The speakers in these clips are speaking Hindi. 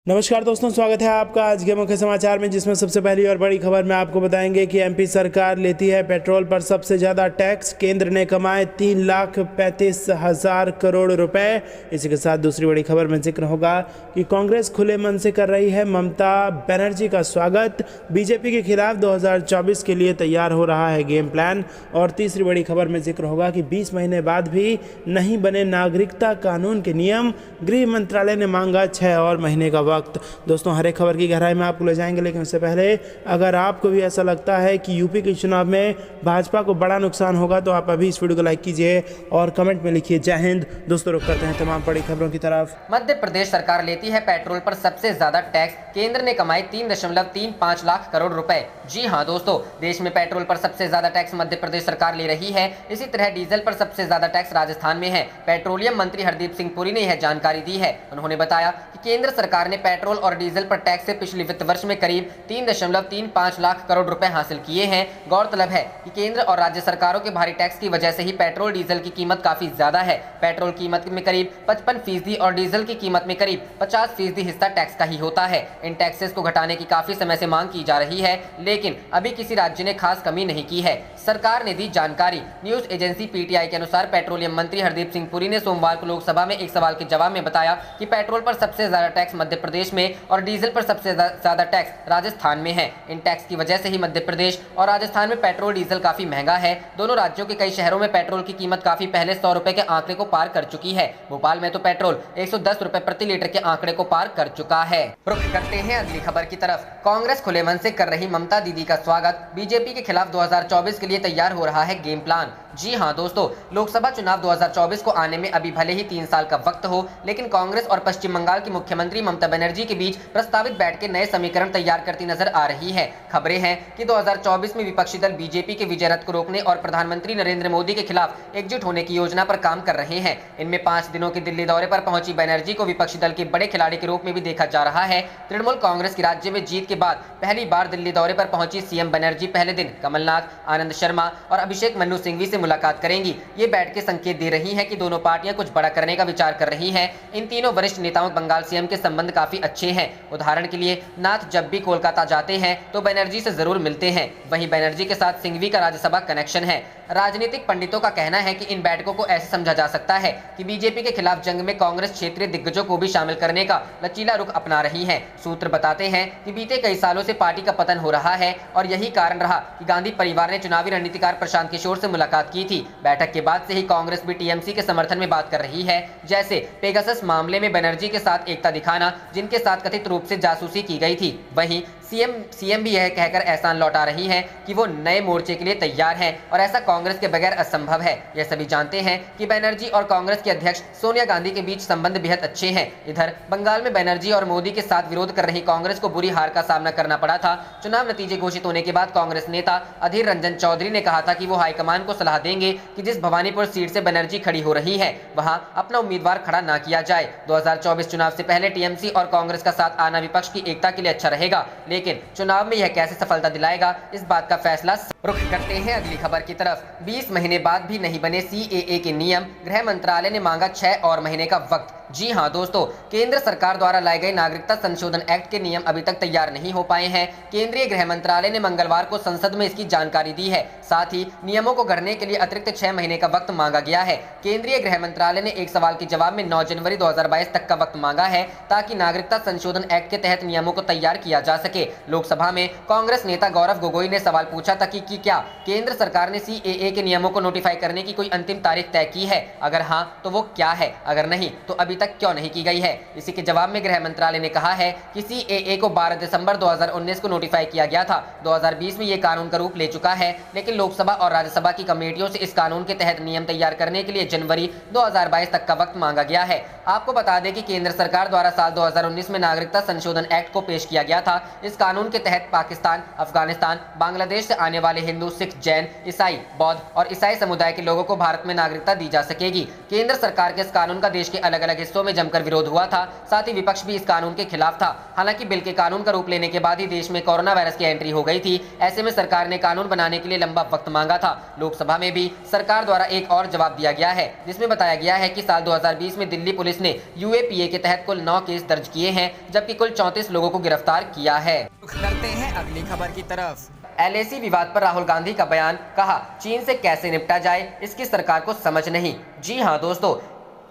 नमस्कार दोस्तों, स्वागत है आपका आज के मुख्य समाचार में, जिसमें सबसे पहली और बड़ी खबर में आपको बताएंगे कि एमपी सरकार लेती है पेट्रोल पर सबसे ज़्यादा टैक्स। केंद्र ने कमाए 3,35,000 करोड़ रुपए। इसी के साथ दूसरी बड़ी खबर में जिक्र होगा कि कांग्रेस खुले मन से कर रही है ममता बनर्जी का स्वागत। बीजेपी के खिलाफ 2024 के लिए तैयार हो रहा है गेम प्लान। और तीसरी बड़ी खबर में जिक्र होगा कि 20 महीने बाद भी नहीं बने नागरिकता कानून के नियम, गृह मंत्रालय ने मांगा 6 और महीने का वक्त। दोस्तों, हर एक खबर की गहराई में आपको ले जाएंगे, लेकिन उससे पहले अगर आपको भी ऐसा लगता है कि यूपी के चुनाव में भाजपा को बड़ा नुकसान होगा तो आप अभी इस वीडियो को लाइक कीजिए और कमेंट में लिखिए जय हिंद। दोस्तों, रुक करते हैं तमाम बड़ी खबरों की तरफ। मध्य प्रदेश सरकार लेती है पेट्रोल पर सबसे ज्यादा टैक्स। केंद्र ने कमाए 3.35 लाख करोड़ रुपए। जी हां दोस्तों, देश में पेट्रोल पर सबसे ज्यादा टैक्स मध्य प्रदेश सरकार ले रही है। इसी तरह डीजल पर सबसे ज्यादा टैक्स राजस्थान में है। पेट्रोलियम मंत्री हरदीप सिंह पुरी ने यह जानकारी दी है। उन्होंने बताया कि केंद्र सरकार ने पेट्रोल और डीजल पर टैक्स से पिछले वित्त वर्ष में करीब 3.35 लाख करोड़ रुपए हासिल किए हैं। गौरतलब है कि केंद्र और राज्य सरकारों के भारी टैक्स की वजह से ही पेट्रोल डीजल की कीमत काफी ज्यादा है। पेट्रोल कीमत में करीब 55% और डीजल की कीमत में करीब 50% हिस्सा टैक्स का ही होता है। इन टैक्सेस को घटाने की काफी समय से मांग की जा रही है, लेकिन अभी किसी राज्य ने खास कमी नहीं की है। सरकार ने दी जानकारी। न्यूज एजेंसी पीटीआई के अनुसार पेट्रोलियम मंत्री हरदीप सिंह पुरी ने सोमवार को लोकसभा में एक सवाल के जवाब में बताया कि पेट्रोल पर सबसे ज्यादा टैक्स मध्य प्रदेश में और डीजल पर सबसे ज्यादा टैक्स राजस्थान में है। इन टैक्स की वजह से ही मध्य प्रदेश और राजस्थान में पेट्रोल डीजल काफी महंगा है। दोनों राज्यों के कई शहरों में पेट्रोल की कीमत काफी पहले 100 रुपए के आंकड़े को पार कर चुकी है। भोपाल में तो पेट्रोल 110 रुपए प्रति लीटर के आंकड़े को पार कर चुका है। रुख करते हैं अगली खबर की तरफ। कांग्रेस खुले मन से कर रही ममता दीदी का स्वागत। बीजेपी के खिलाफ 2024 के लिए तैयार हो रहा है गेम प्लान। जी हां दोस्तों, लोकसभा चुनाव 2024 को आने में अभी भले ही 3 साल का वक्त हो, लेकिन कांग्रेस और पश्चिम बंगाल की मुख्यमंत्री ममता बनर्जी के बीच प्रस्तावित बैठ के नए समीकरण तैयार करती नजर आ रही है। खबरें हैं कि 2024 में विपक्षी दल बीजेपी के विजय रथ को रोकने और प्रधानमंत्री नरेंद्र मोदी के खिलाफ एकजुट होने की योजना पर काम कर रहे हैं। इनमें 5 दिनों के दिल्ली दौरे पर पहुंची बनर्जी को विपक्षी दल के बड़े खिलाड़ी के रूप में भी देखा जा रहा है। तृणमूल कांग्रेस की राज्य में जीत के बाद पहली बार दिल्ली दौरे पर पहुंची सीएम बनर्जी पहले दिन कमलनाथ, आनंद शर्मा और अभिषेक मनु सिंघवी से मुलाकात करेंगी। ये बैठ के संकेत दे रही है कि दोनों पार्टियां कुछ बड़ा करने का विचार कर रही हैं। इन तीनों वरिष्ठ नेताओं बंगाल सीएम के संबंध काफी अच्छे हैं। उदाहरण के लिए नाथ जब भी कोलकाता जाते हैं तो बनर्जी से जरूर मिलते हैं। वहीं बनर्जी के साथ सिंघवी का राज्यसभा कनेक्शन है। राजनीतिक पंडितों का कहना है कि इन बैठकों को ऐसे समझा जा सकता है कि बीजेपी के खिलाफ जंग में कांग्रेस क्षेत्रीय दिग्गजों को भी शामिल करने का लचीला रुख अपना रही है। सूत्र बताते हैं कि बीते कई सालों से पार्टी का पतन हो रहा है और यही कारण रहा कि गांधी परिवार ने चुनावी रणनीतिकार प्रशांत किशोर से मुलाकात की थी। बैठक के बाद से ही कांग्रेस भी टीएमसी के समर्थन में बात कर रही है, जैसे पेगासस मामले में बनर्जी के साथ एकता दिखाना, जिनके साथ कथित रूप से जासूसी की गई थी। वहीं सीएम भी यह कहकर एहसान लौटा रही है कि वो नए मोर्चे के लिए तैयार हैं और ऐसा कांग्रेस के बगैर असंभव है। यह सभी जानते हैं कि बनर्जी और कांग्रेस के अध्यक्ष सोनिया गांधी के बीच संबंध बेहद अच्छे हैं। इधर बंगाल में बनर्जी और मोदी के साथ विरोध कर रही कांग्रेस को बुरी हार का सामना करना पड़ा था। चुनाव नतीजे घोषित होने के बाद कांग्रेस नेता अधीर रंजन चौधरी ने कहा था कि वो हाईकमान को सलाह देंगे कि जिस भवानीपुर सीट से बनर्जी खड़ी हो रही है वहां अपना उम्मीदवार खड़ा ना किया जाए। 2024 चुनाव से पहले टीएमसी और कांग्रेस का साथ आना विपक्ष की एकता के लिए अच्छा रहेगा, लेकिन चुनाव में यह कैसे सफलता दिलाएगा, इस बात का फैसला। रुख करते हैं अगली खबर की तरफ। 20 महीने बाद भी नहीं बने सीएए के नियम, गृह मंत्रालय ने मांगा 6 और महीने का वक्त। जी हां दोस्तों, केंद्र सरकार द्वारा लाए गए नागरिकता संशोधन एक्ट के नियम अभी तक तैयार नहीं हो पाए हैं। केंद्रीय गृह मंत्रालय ने मंगलवार को संसद में इसकी जानकारी दी है। साथ ही नियमों को गढ़ने के लिए अतिरिक्त 6 महीने का वक्त मांगा गया है। केंद्रीय गृह मंत्रालय ने एक सवाल के जवाब में 9 जनवरी 2022 तक का वक्त मांगा है, ताकि नागरिकता संशोधन एक्ट के तहत नियमों को तैयार किया जा सके। लोकसभा में कांग्रेस नेता गौरव गोगोई ने सवाल पूछा था कि क्या केंद्र सरकार ने सीएए के नियमों को नोटिफाई करने की कोई अंतिम तारीख तय की है? अगर हाँ तो वो क्या है? अगर नहीं तो अभी तक क्यों नहीं की गई है? इसी के जवाब में गृह मंत्रालय ने कहा है कि सीएए को 12 दिसंबर 2019 को नोटिफाई किया गया था। 2020 में ये कानून का रूप ले चुका है, लेकिन लोकसभा और राज्यसभा की कमेटियों से इस कानून के तहत नियम तैयार करने के लिए जनवरी 2022 तक का वक्त मांगा गया है। आपको बता दें कि केंद्र सरकार द्वारा साल 2019 में नागरिकता संशोधन एक्ट को पेश किया गया था। इस कानून के तहत पाकिस्तान, अफगानिस्तान, बांग्लादेश से आने वाले हिंदू, सिख, जैन, ईसाई, बौद्ध और ईसाई समुदाय के लोगों को भारत में नागरिकता दी जा सकेगी। केंद्र सरकार के इस कानून का देश के अलग अलग हिस्सों में जमकर विरोध हुआ था। साथ ही विपक्ष भी इस कानून के खिलाफ था। हालांकि बिल के कानून का रूप लेने के बाद ही देश में कोरोना वायरस की एंट्री हो गई थी। ऐसे में सरकार ने कानून बनाने के लिए लंबा वक्त मांगा था। लोकसभा में भी सरकार द्वारा एक और जवाब दिया गया है, जिसमें बताया गया है कि साल 2020 में दिल्ली पुलिस ने यूएपीए के तहत कुल 9 केस दर्ज किए हैं, जबकि कुल 34 लोगों को गिरफ्तार किया है। करते हैं अगली खबर की तरफ। एलएसी विवाद पर राहुल गांधी का बयान, कहा चीन से कैसे निपटा जाए इसकी सरकार को समझ नहीं। जी हां दोस्तों,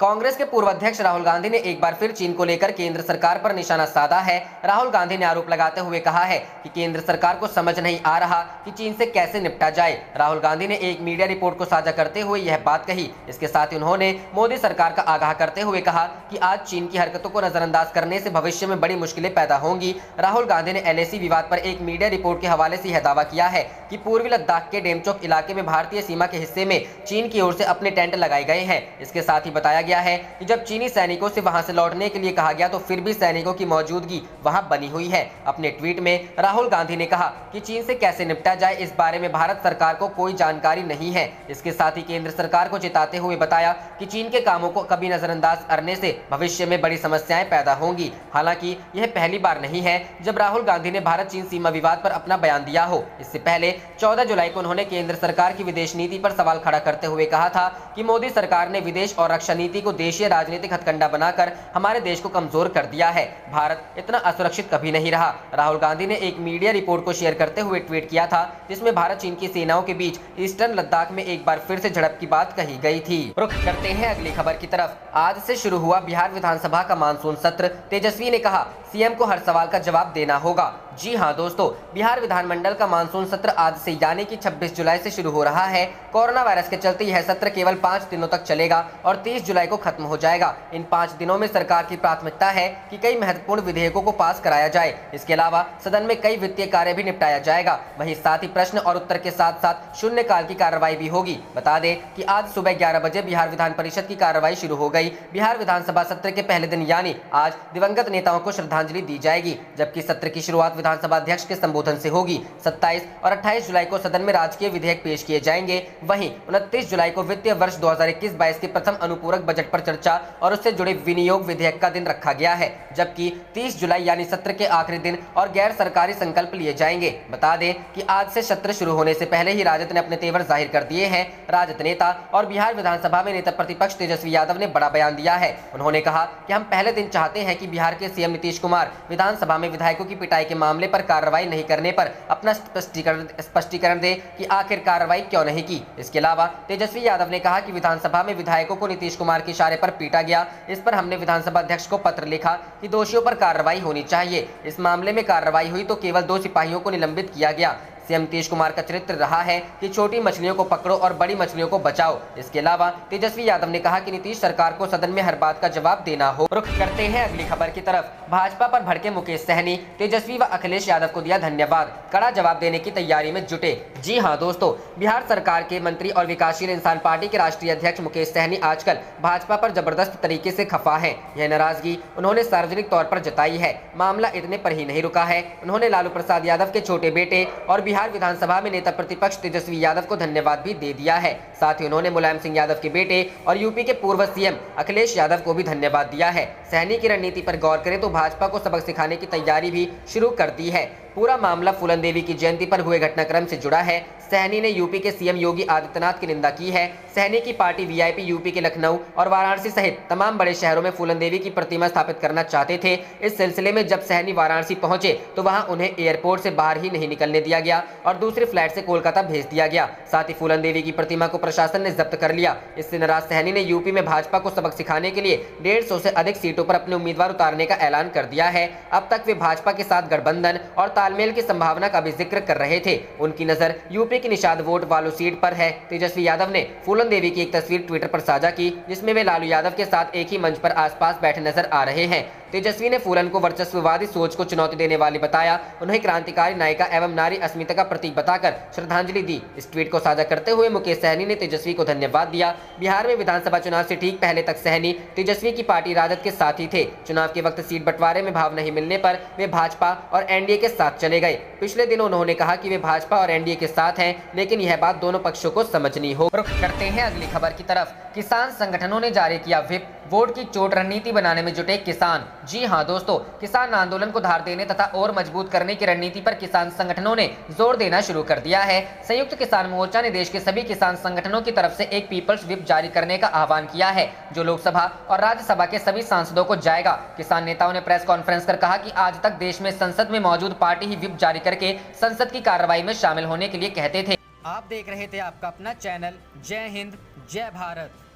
कांग्रेस के पूर्व अध्यक्ष राहुल गांधी ने एक बार फिर चीन को लेकर केंद्र सरकार पर निशाना साधा है। राहुल गांधी ने आरोप लगाते हुए कहा है कि केंद्र सरकार को समझ नहीं आ रहा कि चीन से कैसे निपटा जाए। राहुल गांधी ने एक मीडिया रिपोर्ट को साझा करते हुए यह बात कही। इसके साथ ही उन्होंने मोदी सरकार का आगाह करते हुए कहा कि आज चीन की हरकतों को नजरअंदाज करने से भविष्य में बड़ी मुश्किलें पैदा होंगी। राहुल गांधी ने एलएसी विवाद पर एक मीडिया रिपोर्ट के हवाले से यह दावा किया है कि पूर्वी लद्दाख के डेमचोक इलाके में भारतीय सीमा के हिस्से में चीन की ओर से अपने टेंट लगाए गए हैं। इसके साथ ही बताया गया है कि जब चीनी सैनिकों से वहां से लौटने के लिए कहा गया तो फिर भी सैनिकों की मौजूदगी वहां बनी हुई है। अपने ट्वीट में राहुल गांधी ने कहा कि चीन से कैसे निपटा जाए इस बारे में भारत सरकार को कोई जानकारी नहीं है। इसके साथ ही केंद्र सरकार को चेताते हुए बताया कि चीन के कामों को कभी नजरअंदाज करने से भविष्य में बड़ी समस्याएं पैदा होंगी। हालांकि यह पहली बार नहीं है जब राहुल गांधी ने भारत चीन सीमा विवाद पर अपना बयान दिया हो। इससे पहले 14 जुलाई को उन्होंने केंद्र सरकार की विदेश नीति पर सवाल खड़ा करते हुए कहा था कि मोदी सरकार ने विदेश और रक्षा नीति को देशीय राजनीतिक हथकंडा बनाकर हमारे देश को कमजोर कर दिया है। भारत इतना असुरक्षित कभी नहीं रहा। राहुल गांधी ने एक मीडिया रिपोर्ट को शेयर करते हुए ट्वीट किया था, जिसमें भारत चीन की सेनाओं के बीच ईस्टर्न लद्दाख में एक बार फिर से झड़प की बात कही गई थी। रुख करते हैं अगली खबर की तरफ। आज से शुरू हुआ बिहार विधानसभा का मानसून सत्र। तेजस्वी ने कहा सीएम को हर सवाल का जवाब देना होगा। जी हां दोस्तों, बिहार विधानमंडल का मानसून सत्र आज से यानी कि 26 जुलाई से शुरू हो रहा है। कोरोना वायरस के चलते यह सत्र केवल 5 दिनों तक चलेगा और 30 जुलाई को खत्म हो जाएगा। इन 5 दिनों में सरकार की प्राथमिकता है कि कई महत्वपूर्ण विधेयकों को पास कराया जाए। इसके अलावा सदन में कई वित्तीय कार्य भी निपटाया जाएगा। वहीं साथ ही प्रश्न और उत्तर के साथ साथ शून्यकाल की कार्रवाई भी होगी। बता दें कि आज सुबह 11 बजे बिहार विधान परिषद की कार्रवाई शुरू हो गई। बिहार विधानसभा सत्र के पहले दिन यानी आज दिवंगत नेताओं को श्रद्धांजलि दी जाएगी, जबकि सत्र की शुरुआत विधानसभा अध्यक्ष के संबोधन से होगी। 27 और 28 जुलाई को सदन में राजकीय विधेयक पेश किए जाएंगे। वहीं 29 जुलाई को वित्तीय वर्ष 2021-22 के प्रथम अनुपूरक बजट पर चर्चा और उससे जुड़े विनियोग विधेयक का दिन रखा गया है, जबकि 30 जुलाई यानी सत्र के आखिरी दिन और गैर सरकारी संकल्प लिए जाएंगे। बता दें कि आज से सत्र शुरू होने से पहले ही राजद ने अपने तेवर जाहिर कर दिए हैं। राजद नेता और बिहार विधानसभा में नेता प्रतिपक्ष तेजस्वी यादव ने बड़ा बयान दिया है। उन्होंने कहा कि हम पहले दिन चाहते हैं कि बिहार के सीएम नीतीश कुमार विधानसभा में विधायकों की पिटाई के मामले पर कार्रवाई नहीं करने पर अपना स्पष्टीकरण दे कि आखिर कार्रवाई क्यों नहीं की। इसके अलावा तेजस्वी यादव ने कहा कि विधानसभा में विधायकों को नीतीश कुमार के इशारे पर पीटा गया। इस पर हमने विधानसभा अध्यक्ष को पत्र लिखा कि दोषियों पर कार्रवाई होनी चाहिए। इस मामले में कार्रवाई हुई तो केवल 2 सिपाहियों को निलंबित किया गया। सीएम नीतीश कुमार का चरित्र रहा है कि छोटी मछलियों को पकड़ो और बड़ी मछलियों को बचाओ। इसके अलावा तेजस्वी यादव ने कहा कि नीतीश सरकार को सदन में हर बात का जवाब देना हो। रुख करते हैं अगली खबर की तरफ। भाजपा पर भड़के मुकेश सहनी, तेजस्वी व अखिलेश यादव को दिया धन्यवाद, कड़ा जवाब देने की तैयारी में जुटे। जी हां दोस्तों, बिहार सरकार के मंत्री और विकासशील इंसान पार्टी के राष्ट्रीय अध्यक्ष मुकेश सहनी आजकल भाजपा पर जबरदस्त तरीके से खफा है। यह नाराजगी उन्होंने सार्वजनिक तौर पर जताई है। मामला इतने पर ही नहीं रुका है, उन्होंने लालू प्रसाद यादव के छोटे बेटे और बिहार विधानसभा में नेता प्रतिपक्ष तेजस्वी यादव को धन्यवाद भी दे दिया है। साथ ही उन्होंने मुलायम सिंह यादव के बेटे और यूपी के पूर्व सीएम अखिलेश यादव को भी धन्यवाद दिया है। सहनी की रणनीति पर गौर करें तो भाजपा को सबक सिखाने की तैयारी भी शुरू कर दी है। पूरा मामला फूलन देवी की जयंती पर हुए घटनाक्रम से जुड़ा है। सहनी ने यूपी के सीएम योगी आदित्यनाथ की निंदा की है। सहनी की पार्टी वीआईपी यूपी के लखनऊ और वाराणसी सहित तमाम बड़े शहरों में फूलन देवी की प्रतिमा स्थापित करना चाहते थे। इस सिलसिले में जब सहनी वाराणसी पहुंचे तो वहां उन्हें एयरपोर्ट से बाहर ही नहीं निकलने दिया गया और दूसरे फ्लाइट से कोलकाता भेज दिया गया। साथ ही फूलन देवी की प्रतिमा को प्रशासन ने जब्त कर लिया। इससे नाराज सहनी ने यूपी में भाजपा को सबक सिखाने के लिए 150 से अधिक सीटों पर अपने उम्मीदवार उतारने का ऐलान कर दिया है। अब तक वे भाजपा के साथ गठबंधन और तालमेल की संभावना का भी जिक्र कर रहे थे। उनकी नजर यूपी की निषाद वोट वालों सीट पर है। तेजस्वी यादव ने फूलन देवी की एक तस्वीर ट्विटर पर साझा की, जिसमें वे लालू यादव के साथ एक ही मंच पर आसपास बैठे नजर आ रहे हैं। तेजस्वी ने फूलन को वर्चस्ववादी सोच को चुनौती देने वाली बताया। उन्हें क्रांतिकारी नायिका एवं नारी अस्मिता का प्रतीक बताकर श्रद्धांजलि दी। इस ट्वीट को साझा करते हुए मुकेश सहनी ने तेजस्वी को धन्यवाद दिया। बिहार में विधानसभा चुनाव से ठीक पहले तक सहनी तेजस्वी की पार्टी राजद के साथ ही थे। चुनाव के वक्त सीट बंटवारे में भाव नहीं मिलने पर वे भाजपा और एनडीए के साथ चले गए। पिछले दिनों उन्होंने कहा कि वे भाजपा और एनडीए के साथ हैं, लेकिन यह बात दोनों पक्षों को समझनी हो। रुख करते हैं अगली खबर की तरफ। किसान संगठनों ने जारी किया व्हिप, वोट की चोट रणनीति बनाने में जुटे किसान। जी हां दोस्तों, किसान आंदोलन को धार देने तथा और मजबूत करने की रणनीति पर किसान संगठनों ने जोर देना शुरू कर दिया है। संयुक्त किसान मोर्चा ने देश के सभी किसान संगठनों की तरफ से एक पीपल्स व्हिप जारी करने का आह्वान किया है, जो लोकसभा और राज्यसभा के सभी सांसदों को जाएगा। किसान नेताओं ने प्रेस कॉन्फ्रेंस कर कहा कि आज तक देश में संसद में मौजूद पार्टी ही व्हिप जारी करके संसद की कार्रवाई में शामिल होने के लिए कहते थे। आप देख रहे थे आपका अपना चैनल जय हिंद जय भारत।